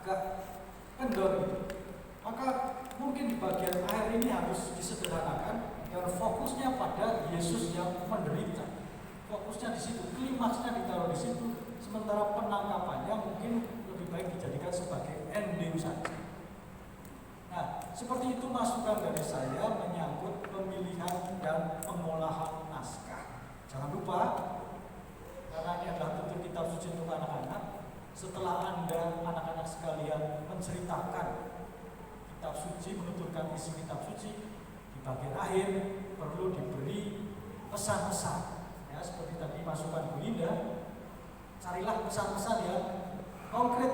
agak kendor gitu. Maka mungkin di bagian akhir ini harus disederhanakan dan fokusnya pada Yesus yang menderita. Fokusnya di situ, klimaksnya ditaruh di situ. Sementara penangkapannya mungkin lebih baik dijadikan sebagai ending saja. Nah, seperti itu masukan dari saya menyangkut pemilihan dan pengolahan naskah. Jangan lupa, karena ini adalah tutur kitab suci untuk anak-anak. Setelah Anda, anak-anak sekalian, menceritakan kitab suci, menuturkan isi kitab suci, di bagian akhir perlu diberi pesan-pesan. Ya, seperti tadi masukan Bu Linda, carilah pesan-pesan yang konkret,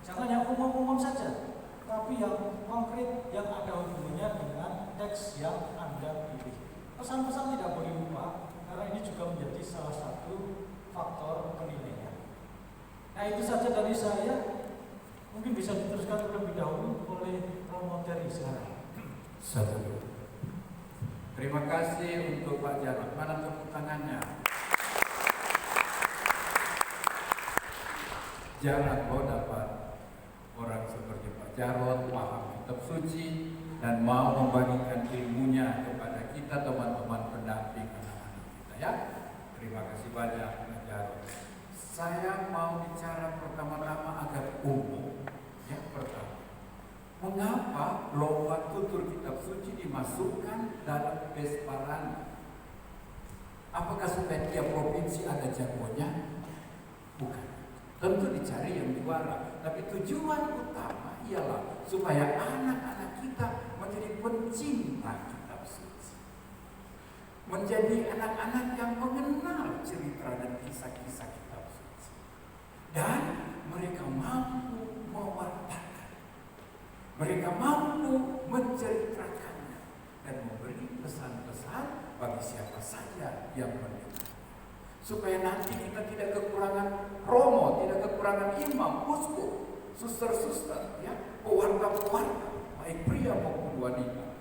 jangan yang umum-umum saja, tapi yang konkret yang ada hubungannya dengan teks yang Anda pilih. Pesan-pesan tidak boleh lupa, karena ini juga menjadi salah satu faktor penilaian. Nah, itu saja dari saya. Mungkin bisa diteruskan terlebih dahulu oleh Romo Terry sekarang. Satu. Terima kasih untuk Pak Jarod. Mana tepuk tangannya? Jarang kau dapat orang seperti Pak Jarod paham kitab suci dan mau membagikan ilmunya kepada kita teman-teman pendamping anak-anak kita, ya. Terima kasih banyak Pak Jarod. Saya mau bicara pertama-tama agak umum. Yang pertama, mengapa lomba tutur kitab suci dimasukkan dalam Besparana? Apakah supaya tiap provinsi ada jagonya? Bukan. Tentu dicari yang juara. Tapi tujuan utama ialah supaya anak-anak kita menjadi pencinta kitab suci, menjadi anak-anak yang mengenal cerita dan kisah-kisah kitab suci, dan mereka mampu mewartakan, mereka mampu menceritakannya dan memberi pesan-pesan bagi siapa saja yang mendengar, supaya nanti kita tidak kekurangan romo, tidak kekurangan imam, uskup, suster-suster, ya, pewarta-pewarta, baik pria maupun wanita.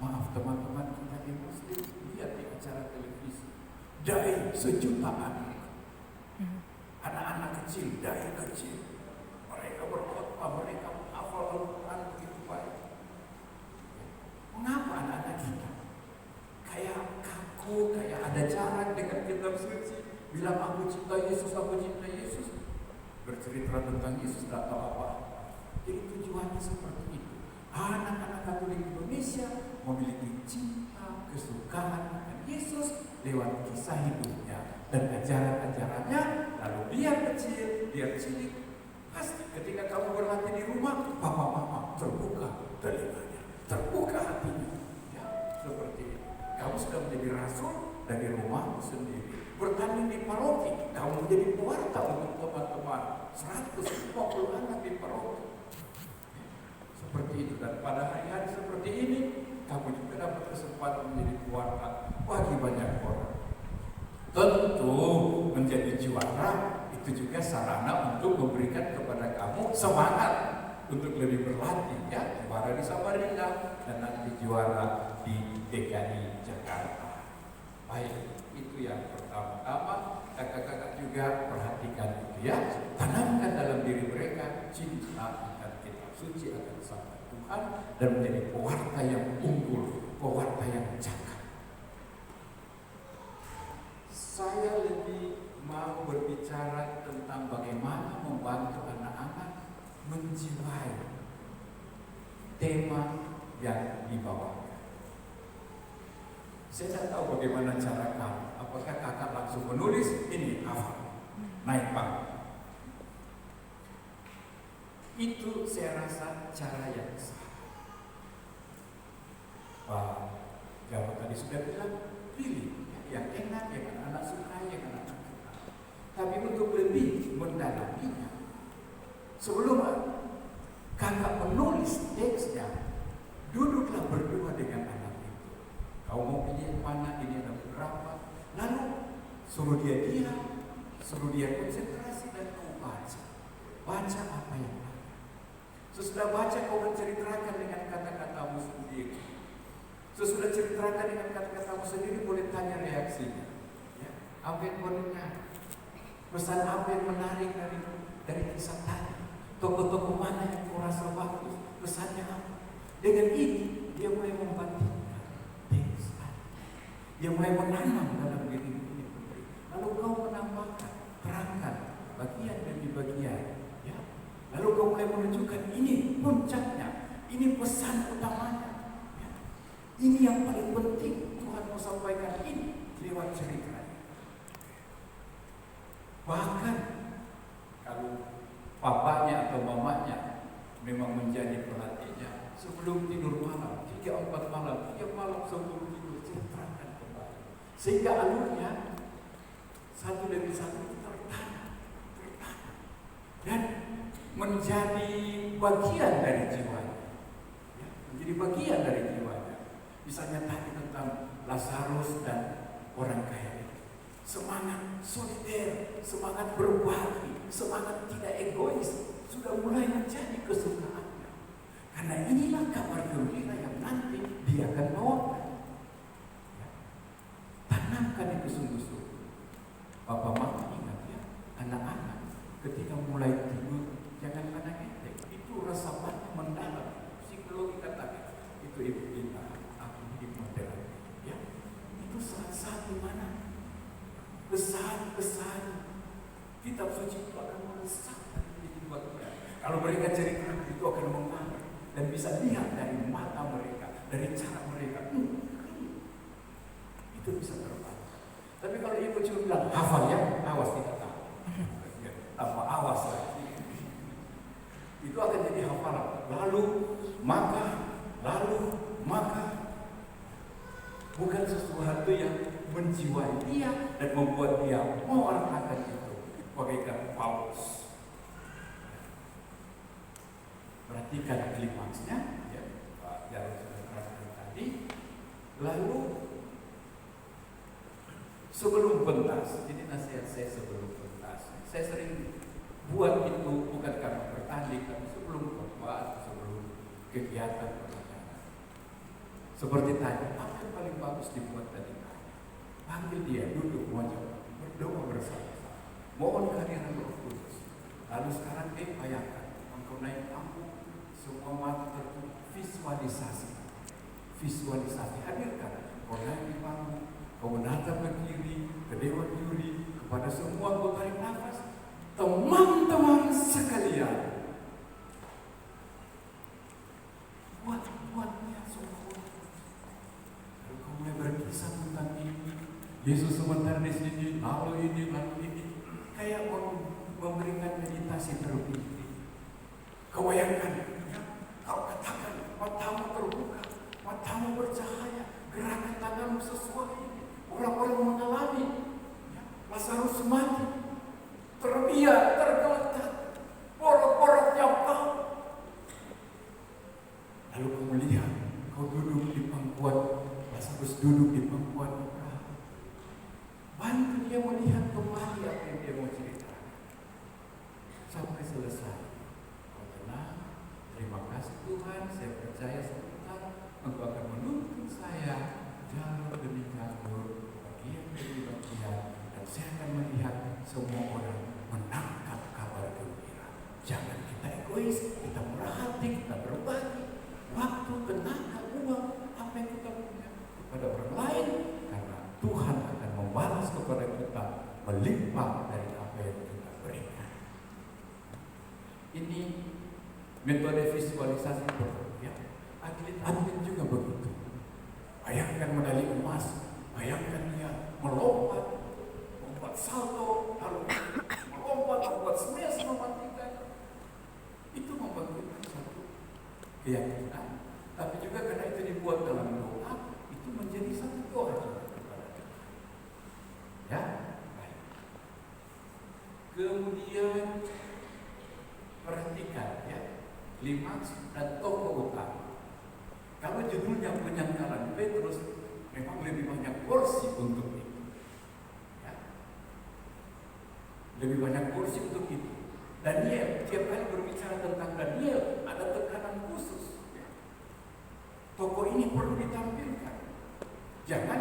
Maaf teman-teman kita di Muslim, lihat di acara televisi, dai sejuta anak, anak-anak kecil, dai kecil, mereka berkhotbah, mereka menghafal Al-Quran begitu baik. Mengapa anak-anak kita kayak kaku, kayak ada jarak dengan kitab suci, bilang aku cinta Yesus, aku cinta Yesus, bercerita tentang Yesus tak tahu apa. Jadi tujuannya seperti itu. Anak-anak Katolik Indonesia memiliki cinta, kesukaan dengan Yesus lewat kisah hidupnya dan ajaran-ajarannya. Lalu dia kecil, dia cilik, pasti ketika kamu berlatih di rumah, papa mama terbuka telinganya, terbuka hatinya, ya, seperti itu. Kamu sudah menjadi rasul dari rumahmu sendiri. Bertanding di paroki, kamu menjadi pewarta untuk teman-teman 150 anak di paroki. Seperti itu, dan pada hari-hari seperti ini, kamu juga dapat kesempatan menjadi pewarta bagi banyak orang. Tentu menjadi juara itu juga sarana untuk memberikan kepada kamu semangat untuk lebih berlatih, ya, juara di Samarinda dan nanti juara di DKI Jakarta. Baik, itu yang pertama-tama. Kakak-kakak juga perhatikan itu, ya, tanamkan dalam diri mereka cinta akan kitab suci, akan sabda Tuhan, dan menjadi pewarta yang unggul, pewarta yang cakap. Saya lebih mau berbicara tentang bagaimana membantu anak-anak menjiwai tema yang dibawakan. Saya tidak tahu bagaimana cara kamu. Apakah kakak langsung menulis ini apa? Naik panggung. Itu saya rasa cara yang sah. Pak Jarod tadi sudah bilang, pilih yang enak, yang anak-anak suka, yang anak-anak suka. Tapi untuk lebih mendalaminya, sebelum kakak menulis teksnya, duduklah berdua dengan anak itu. Kau mau pilih yang mana, ini ada beberapa. Lalu suruh dia diam, suruh dia konsentrasi, dan kau baca. Baca apa yang ada. Sesudah baca, kau menceritakan dengan kata-katamu sendiri. Sesudah ceritakan dengan kata-katamu sendiri, boleh tanya reaksinya, ya, apa yang kau dengar, pesan apa yang menarik dari kisah tadi. Tokoh-tokoh mana yang kau rasa bagus? Pesannya apa? Dengan ini dia mulai membandingkan desa. Dia mulai menanam dalam diri ini. Lalu kau menambahkan, terangkan bagian demi bagian. Ya. Lalu kau mulai menunjukkan ini puncaknya, ini pesan utamanya. Ya. Ini yang paling penting Tuhan mau sampaikan ini lewat cerita. Bahkan kalau papanya atau mamanya memang menjadi pelatihnya, sebelum tidur malam, 3-4 malam, tiap malam sebelum tidur saya terangkan kembali. Sehingga alurnya satu demi satu tertanam, dan menjadi bagian dari jiwanya. Ya, menjadi bagian dari jiwanya. Misalnya tadi tentang Lazarus dan orang kaya. Semangat solider, semangat berbagi, semangat tidak egois sudah mulai menjadi kesukaannya. Karena inilah kabar gembira yang nanti dia akan bawakan. Ya. Tanamkan itu sungguh-sungguh. Bapak mama ingat ya, anak-anak ketika mulai tidur jangan pada enteng. Itu resapannya mendalam. Psikologi katakan itu ibu kita, aku hidup modern. Ya, itu saat-saat di mana pesan-pesan kitab suci itu akan meresapkan di jiwa-jiwa. Kalau mereka cerita itu akan mengalir dan bisa lihat dari mata mereka, dari cara mereka. Itu bisa terbaca. Tapi kalau ibu cuma bilang hafal ya, awas tidak tahu. Tanpa awas lagi. Itu akan jadi hafalan. Lalu maka bukan sesuatu yang menjiwai dia dan membuat dia mau akan itu. Bagaikan Paulus. Perhatikan klimaksnya, ya, Pak Jarod sudah terangkan tadi. Lalu sebelum pentas, ini nasihat saya sebelum pentas. Saya sering buat itu bukan karena bertanding, tapi sebelum khotbah, sebelum kegiatan pernikahan. Seperti tadi, apa yang paling bagus dibuat tadi? Panggil dia duduk wajah, berdoa bersama-sama, mohon kehadiran Roh Kudus. Lalu sekarang bayangkan, engkau naik panggung, semua mata tertutup, visualisasi, hadirkan. Kau naik di panggung, kau menatap ke kiri, ke dewan juri, kepada semua kau tarik nafas. Teman-teman sekalian, buatnya semua. Lalu kau mulai berkisah tentang ini. Yesus sebentar di sini, lalu ini, kayak memberikan meditasi terpilih. Kau bayangkan, ya, kau katakan, matamu terbuka, matamu bercahaya, gerakan tanganmu sesuai. Orang-orang mengalami, ya, Lazarus mati, terbiak, tergeletak, porok-poroknya bau. Lalu kau melihat, kau duduk di pangkuan, Lazarus duduk di pangkuan. Bantu dia melihat kembali apa yang dia mau ceritakan sampai selesai. Kau tenang, terima kasih Tuhan, saya percaya sebentar Engkau akan menuntun saya jalur demi jalur, bagian demi bagian, dan saya akan melihat semua orang menangkap kabar gembira. Jangan kita egois, kita murah hati, kita berbagi waktu, tenaga, uang, apa yang kita punya kepada orang lain, karena Tuhan akan membalas kepada kita melimpah dari apa yang kita berikan. Ini metode visualisasi ya. Atlet juga begitu. Bayangkan medali emas, bayangkan dia membuat salto, lalu membuat smash, mematikan. Itu membangkitkan satu keyakinan. Tapi juga karena itu dibuat dalam doa, itu menjadi satu doa juga kepada kita. Ya, baik. Kemudian perhatikan ya, klimaks dan tokoh utama. Kalau judulnya penyandaran Petrus, memang lebih banyak porsi untuk itu. Ya. Lebih banyak porsi untuk itu. Daniel, tiap kali berbicara tentang Daniel, ada tekanan khusus. Ya. Tokoh ini perlu ditampilkan. Jangan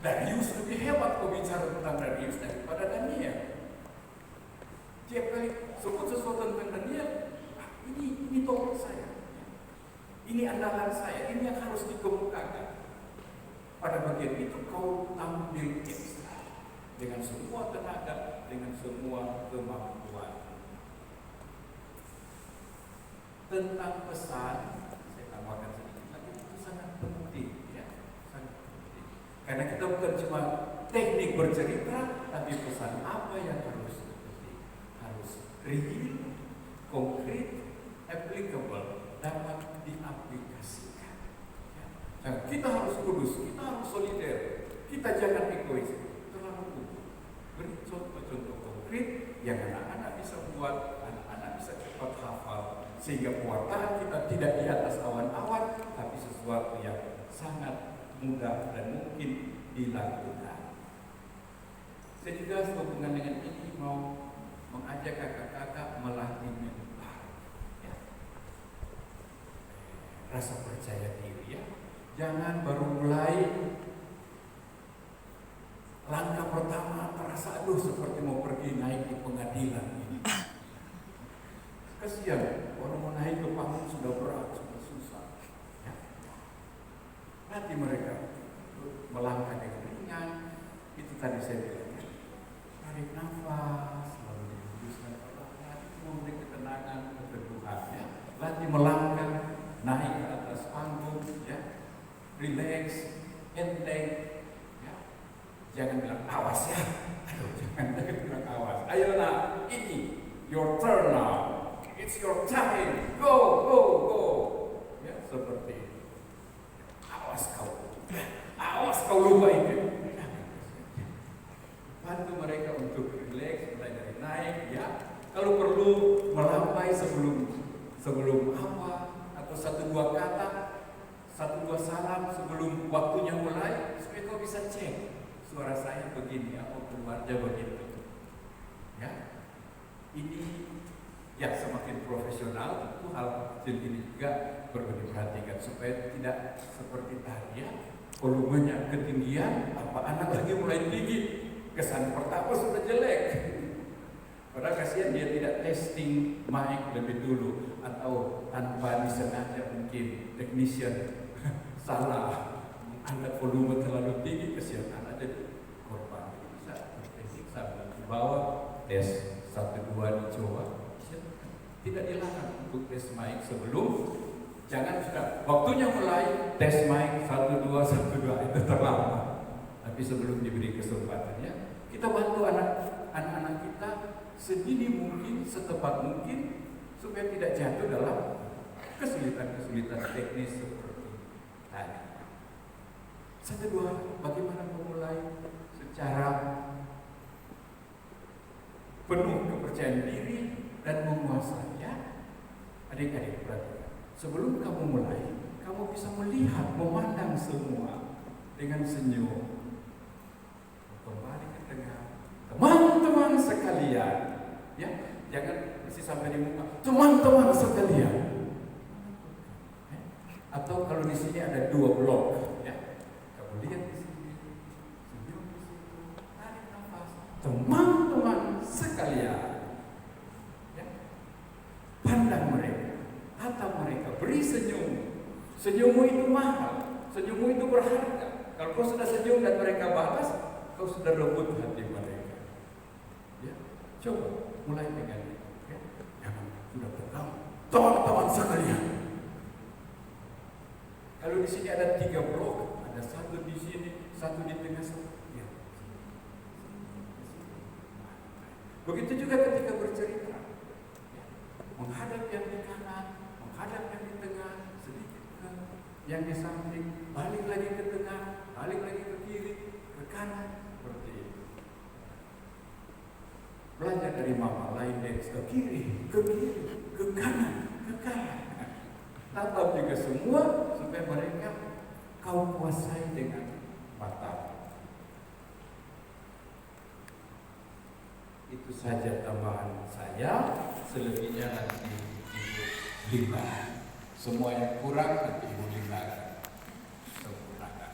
Darius lebih hebat kau bicara tentang Darius daripada Daniel. Tiap kali sebut sesuatu tentang Daniel, Ini topik saya. Ini andalan saya. Ini yang harus dikemukakan. Pada bagian itu kau tampil ekstra dengan semua tenaga, dengan semua kemampuan. Tentang pesan, saya tambahkan sedikit lagi, itu sangat penting, ya, sangat penting. Karena kita bukan cuma teknik bercerita, tapi pesan apa yang harus penting, harus real, konkret, applicable, dapat diaplikasikan. Ya. Kita harus kudus, kita harus solider, kita jangan egois, terlalu kudus. Beri contoh-contoh konkret yang anak-anak bisa buat, anak-anak bisa cepat hafal. Sehingga pewartaan kita tidak di atas awan-awan, tapi sesuatu yang sangat mudah dan mungkin dilakukan. Saya juga sehubungan dengan ini mau mengajak kakak-kakak melatih mental, ya. Rasa percaya diri, ya. Jangan baru mulai langkah pertama terasa aduh seperti mau pergi naik di pengadilan ini. Kasihan, orang mau naik ke panggung sudah berat, sudah susah. Ya. Latih mereka melangkah dengan ringan. Itu tadi saya bilang, ya. Tarik nafas, lalu dihembuskan perlahan, memberi ketenangan, keteduhan. Ya. Latih melangkah, naik ke atas panggung, ya. Relax, enteng. Ya. Jangan bilang awas ya. Aduh, jangan bilang awas. Ayo nak, ini your turn now. It's your time. Go, go, go. Ya, seperti itu. Awas kau lupa itu. Bantu mereka untuk relax, mulai dari naik, ya. Kalau perlu melambai sebelum apa atau 1-2 kata, 1-2 salam sebelum waktunya mulai, supaya kau bisa cek suara saya begini, apa keluarnya begitu. Ya, ini. Ya, semakin profesional, itu hal kecil ini juga perlu diperhatikan supaya tidak seperti tadi, ya, volumenya ketinggian, apa anak lagi mulai tinggi, kesan pertama sudah jelek. Padahal kasihan dia tidak testing mic lebih dulu, atau tanpa disengaja mungkin technician salah angkat volume terlalu tinggi, kasihan anak jadi korban. Bisa teknik sambil di bawah, tes 1-2 dicoba. Tidak dilarang untuk tes mic sebelum, jangan sudah waktunya mulai tes mic 1-2 itu terlambat. Tapi sebelum diberi kesempatannya, kita bantu anak-anak kita sedini mungkin, setepat mungkin, supaya tidak jatuh dalam kesulitan-kesulitan teknis seperti tadi. 1-2, bagaimana memulai secara penuh kepercayaan diri dan menguasai, ya. Adik-adik perhatikan, sebelum kamu mulai, kamu bisa melihat, memandang semua dengan senyum. Kembali ke tengah, teman-teman sekalian, ya, jangan mesti sampai di muka, teman-teman sekalian. Ya. Atau kalau di sini ada 2 blok, ya, kamu lihat di sini, senyum di situ, tarik nafas, teman-teman sekalian. Pandang mereka, tatap mereka, beri senyum. Senyummu itu mahal, senyummu itu berharga. Kalau kau sudah senyum dan mereka balas, kau sudah rebut hati mereka. Ya, coba mulai dengan itu. Ya. Jangan sudah tegang, teman-teman sekalian. Kalau di sini ada 3 blok, ada 1 di sini, 1 di tengah, 1. Ya. Begitu juga ketika bercerita. Menghadap yang di kanan, menghadap yang di tengah, sedikit ke yang di samping, balik lagi ke tengah, balik lagi ke kiri, ke kanan, seperti itu. Belajar dari mama, lain dari ke kiri, ke kanan, ke kanan. Tatap juga semua supaya mereka kau kuasai dengan mata. Itu saja tambahan saya. Selebihnya nanti Ibu Lina. Semua yang kurang nanti Ibu Lina sempurnakan.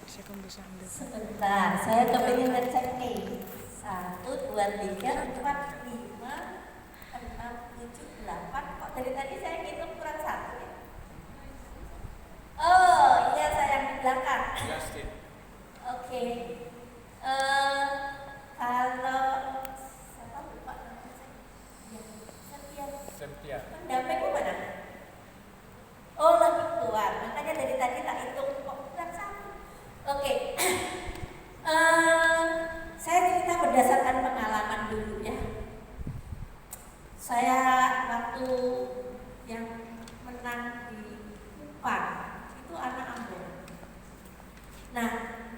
Second Sebentar, saya kepingin ngecek nih. 1, 2, 3, 4, 5, 6, 7, 8. Kok dari tadi saya ngitung kurang 1 ya? Oh iya, saya yang di belakang. Oke. Kalau siapa lupa namanya saya? Septia. Pendampingmu mana? Oh, lagi keluar. Makanya dari tadi tak hitung kok kurang 1. Oke. Saya cerita berdasarkan pengalaman dulu ya. Saya waktu yang menang di UPAN itu anak Ambon. Nah,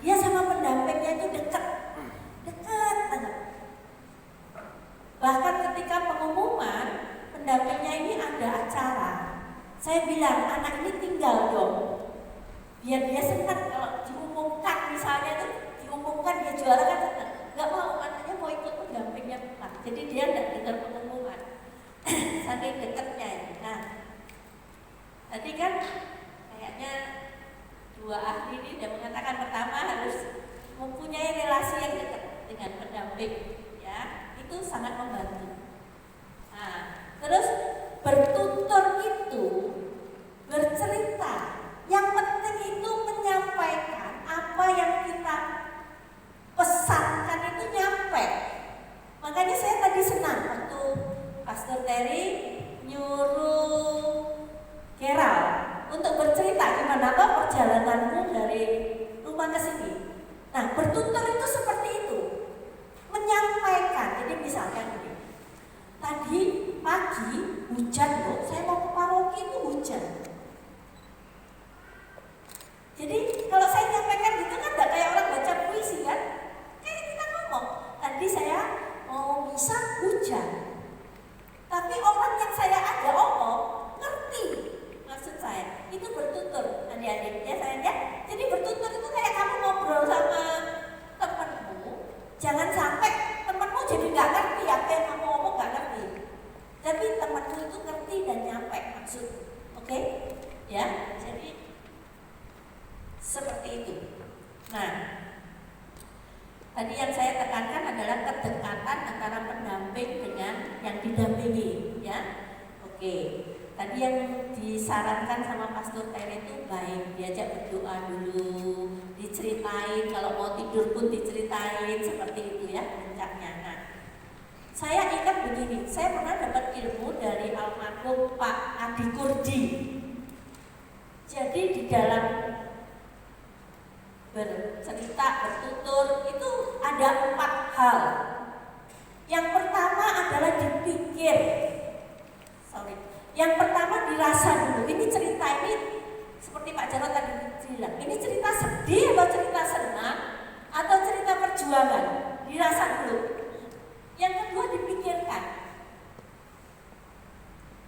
dia sama pendampingnya itu dekat banget. Bahkan ketika pengumuman pendampingnya ini ada acara, saya bilang anak ini tinggal dong, biar dia senang kalau diumumkan, misalnya itu diumumkan dia juara kan senang. Gak mau, anaknya mau ikut pendampingnya Pak. Jadi dia tidak dengar pengumuman. Saking dekatnya ini. Nah, tadi kan kayaknya 2 ahli ini sudah mengatakan pertama harus mempunyai relasi yang dekat dengan pendamping, ya, itu sangat membantu. Nah, terus bertutur itu bercerita, yang penting itu menyampaikan apa yang kita pesankan itu nyampe. Makanya saya tadi senang waktu Pastor Terry nyuruh Gerald untuk bercerita gimana perjalananmu dari rumah ke sini. Nah, bertutur itu seperti itu, menyampaikan. Jadi misalkan ini, tadi pagi hujan loh, saya mau ke paroki itu hujan. Jadi kalau saya nyampaikan gitu kan gak kayak orang baca puisi kan? Kayak kita ngomong, tadi saya mau misa hujan. Tapi orang yang saya ajak omong ngerti maksud saya. Itu bertutur, adik-adik ya sayang ya. Jadi bertutur itu kayak kamu ngobrol sama temenmu. Jangan sampai temenmu jadi gak ngerti apa yang kamu ngomong, gak ngerti. Tapi temenmu itu ngerti dan nyampe maksud. Oke? Ya, jadi seperti itu. Nah, tadi yang saya tekankan adalah kedekatan antara pendamping dengan yang didampingi, ya. Oke. Tadi yang disarankan sama Pastor Terry itu baik, diajak berdoa dulu, diceritain, kalau mau tidur pun diceritain, seperti itu ya puncaknya. Nah, saya ingat begini, saya pernah dapat ilmu dari almarhum Pak Adi Kurdi. Jadi di dalam bercerita, bertutur itu ada 4 hal. Yang pertama adalah dipikir. Yang pertama dirasa dulu. Ini cerita ini seperti Pak Jarod tadi bilang, ini cerita sedih atau cerita senang atau cerita perjuangan. Dirasa dulu. Yang kedua dipikirkan.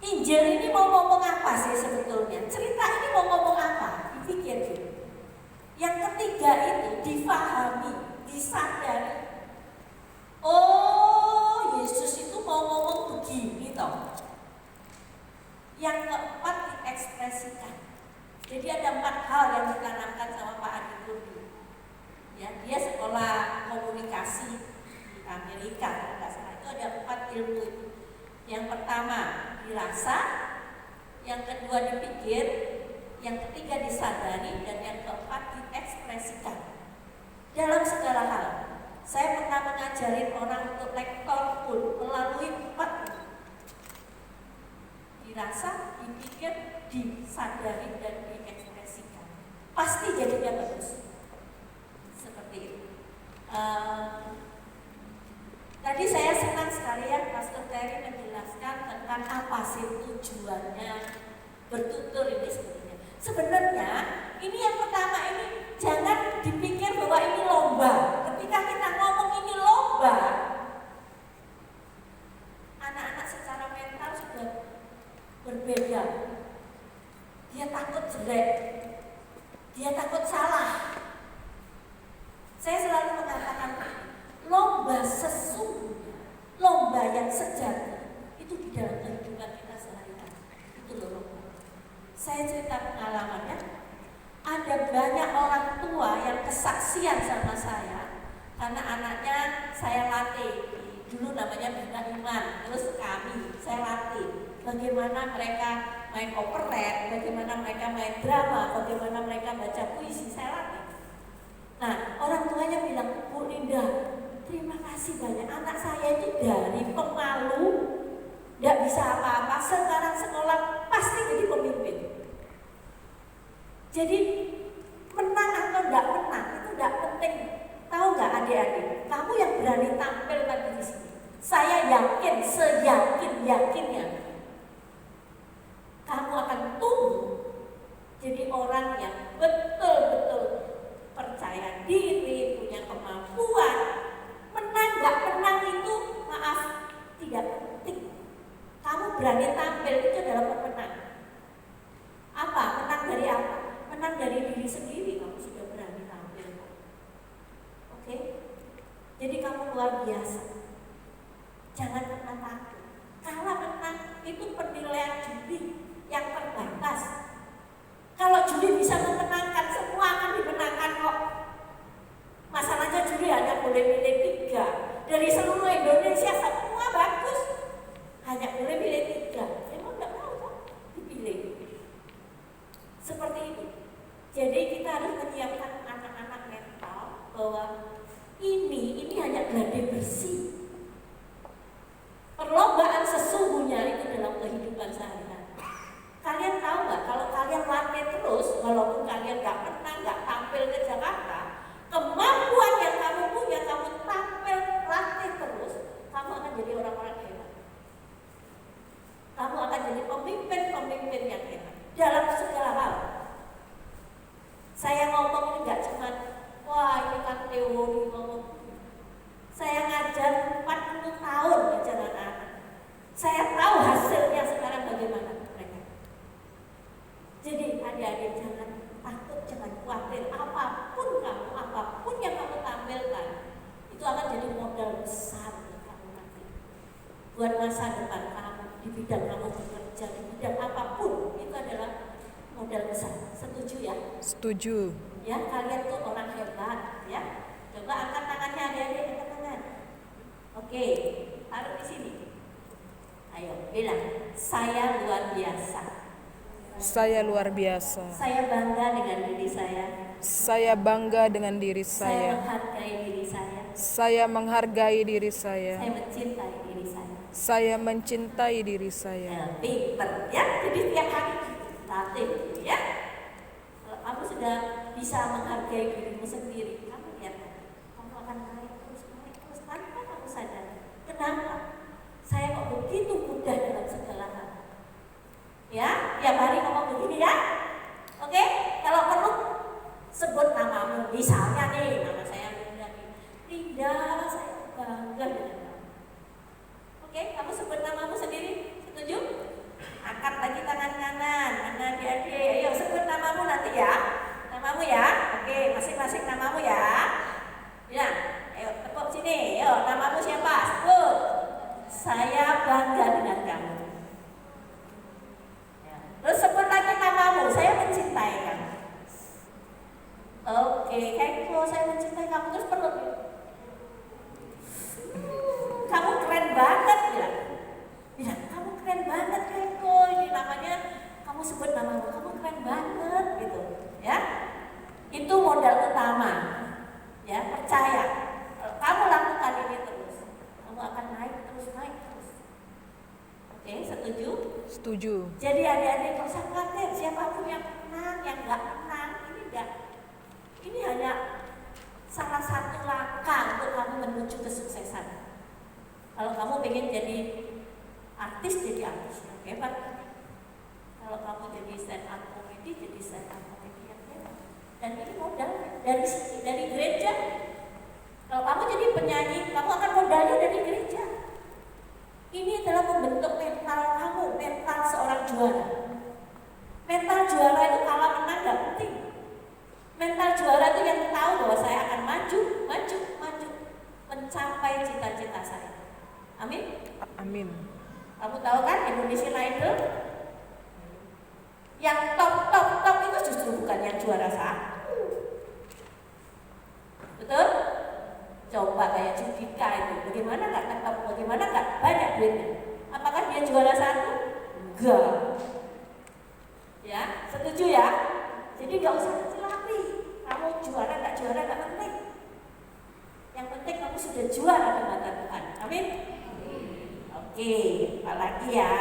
Injil ini mau ngomong apa sih sebetulnya? Cerita ini mau ngomong apa? Dipikir dulu. Yang ketiga itu difahami, disadari. Oh, Yesus itu mau ngomong begini toh. Yang keempat diekspresikan. Jadi ada 4 hal yang ditanamkan sama Pak Adi Kurdi. Ya, dia sekolah komunikasi di Amerika, kalau nggak salah. Itu ada 4 ilmu itu. Yang pertama dirasa, yang kedua dipikir, yang ketiga disadari, dan yang keempat diekspresikan. Dalam segala hal, saya pernah mengajarin orang untuk lektor pun melalui 4 dirasa, dipikir, disadari, dan diekspresikan. Pasti jadinya bagus. Seperti itu. Tadi saya senang sekali ya Pastor Terry menjelaskan tentang apa sih tujuannya bertutur ini sebenarnya. Sebenarnya ini yang pertama ini jangan dipikir bahwa ini lomba. Ketika kita ngomong ini lomba, anak-anak secara mental sudah berbeda. Dia takut jelek, dia takut salah. Saya selalu mengatakan lomba sesungguhnya, lomba yang sejati itu di dalam kehidupan kita sehari-hari. Itu loh lomba. Saya cerita pengalamannya, ada banyak orang tua yang kesaksian kasihan sama saya karena anaknya saya latih. Dulu namanya Bina Iman, terus saya latih bagaimana mereka main operet, bagaimana mereka main drama, bagaimana mereka baca puisi, saya latih. Nah, orang tuanya bilang, Bu Linda, terima kasih banyak, anak saya itu dari pemalu, tidak bisa apa-apa, sekarang sekolah pasti jadi pemimpin. Jadi menang atau tidak menang itu tidak penting. Tahu nggak adik-adik? Kamu yang berani tampil tadi di sini. Saya yakin, seyakin-yakinnya kamu akan tumbuh jadi orang yang betul-betul percaya diri, punya kemampuan. Menang nggak menang itu, maaf, tidak penting. Kamu berani tampil itu adalah pemenang. Apa? Menang dari apa? Menang dari diri sendiri. Kamu sudah berani tampil. Oke? Jadi kamu luar biasa. Jangan pernah takut. Kalah menang itu penilaian juri yang terbatas. Kalau juri bisa memenangkan, semua akan dimenangkan kok. Masalahnya juri hanya boleh pilih 3. Dari seluruh Indonesia semua bagus, hanya boleh pilih 3. Emang nggak mau kok dipilih. Seperti itu. Jadi kita harus menyiapkan anak-anak mental bahwa ini hanya gladi bersih. Perlombaan sesungguhnya itu dalam kehidupan sehari-hari. Kalian tahu nggak, kalau kalian latih terus, walaupun kalian nggak pernah nggak tampil ke Jakarta, kemampuan yang kamu punya, kamu tampil latih terus, kamu akan jadi orang-orang hebat. Kamu akan jadi pemimpin yang hebat dalam segala hal. Saya ngomong ini nggak cuma, wah ini kan teori ngomong. Saya ngajar 40 tahun ngajar anak-anak. Saya tahu hasilnya sekarang bagaimana mereka. Jadi adik-adik jangan takut, jangan khawatir. Apapun yang kamu tampilkan, itu akan jadi modal besar buat kamu nanti. Buat masa depan kamu, di bidang kamu bekerja, di bidang apapun, itu adalah modal besar. Setuju ya? Setuju. Ya, kalian tuh orang hebat ya. Coba angkat tangannya adik-adik, angkat tangan. Oke, taruh di sini. Ayo, bilang, saya luar biasa. Saya luar biasa. Saya bangga dengan diri saya. Saya bangga dengan diri Saya saya. menghargai diri saya. Saya menghargai diri saya. Saya mencintai diri saya. Saya mencintai diri saya. Pinter ya. Jadi tiap hari latih ya. Kalau kamu sudah bisa menghargai dirimu sendiri, kamu lihat, kamu akan naik terus tanpa kamu sadar. Kenapa? Saya kok begitu mudah dalam segala hal. Ya, tiap hari ngomong begini ya. Oke, kalau perlu sebut namamu. Misalnya nih, nama saya Linda. Linda, saya bangga dengan kamu. Oke, kamu sebut namamu sendiri. Setuju? Angkat lagi tangan kanan. Mana adik-adik? Ayo sebut namamu nanti ya. Namamu ya. Oke, masing-masing namamu ya. Ya, ayo tepuk sini. Ayo, namamu siapa? Sebut. Saya bangga dengan kamu. Terus sebut lagi namamu, saya mencintai kamu. Oke, Keiko, saya mencintai kamu. Terus perlu kamu keren banget ya. Bilang, kamu keren banget Keiko. Ini namanya, kamu sebut namamu, kamu keren banget gitu. Ya, itu modal utama. Ya, percaya. Kalau kamu lakukan ini terus, kamu akan naik terus. Oke, setuju? Setuju. Jadi adik-adik gak usah khawatir siapapun yang menang, yang gak menang, ini hanya salah satu langkah untuk kamu menuju kesuksesan. Kalau kamu pengen jadi artis yang hebat. Kalau kamu jadi stand up comedy, jadi stand up comedy yang hebat. Dan ini modal dari sini, dari gereja. Kalau kamu jadi penyanyi, kamu akan modalnya dari gereja. Ini adalah membentuk mental kamu, mental seorang juara. Mental juara itu kalah menang gak penting. Mental juara itu yang tahu bahwa saya akan maju, mencapai cita-cita saya. Amin? Amin. Kamu tahu kan Indonesian Idol? Yang top itu justru bukan yang juara 1. narkoba kayak Judika itu, bagaimana nggak ketemu, bagaimana nggak banyak duitnya? Apakah dia juara satu? Enggak. Ya, setuju ya? Jadi nggak usah kecil hati. Kamu juara nggak penting. Yang penting kamu sudah juara di mata Tuhan. Amin. Oke, apalagi ya?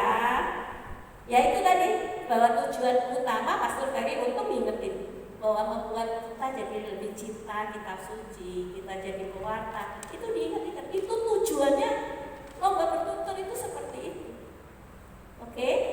Ya itu tadi, bahwa tujuan utama Pastor Ferry untuk ngingetin bahwa membuat kita jadi lebih cinta kitab suci, kita jadi pewarta. Itu diingat-ingat, itu tujuannya lomba bertutur itu seperti itu. Oke?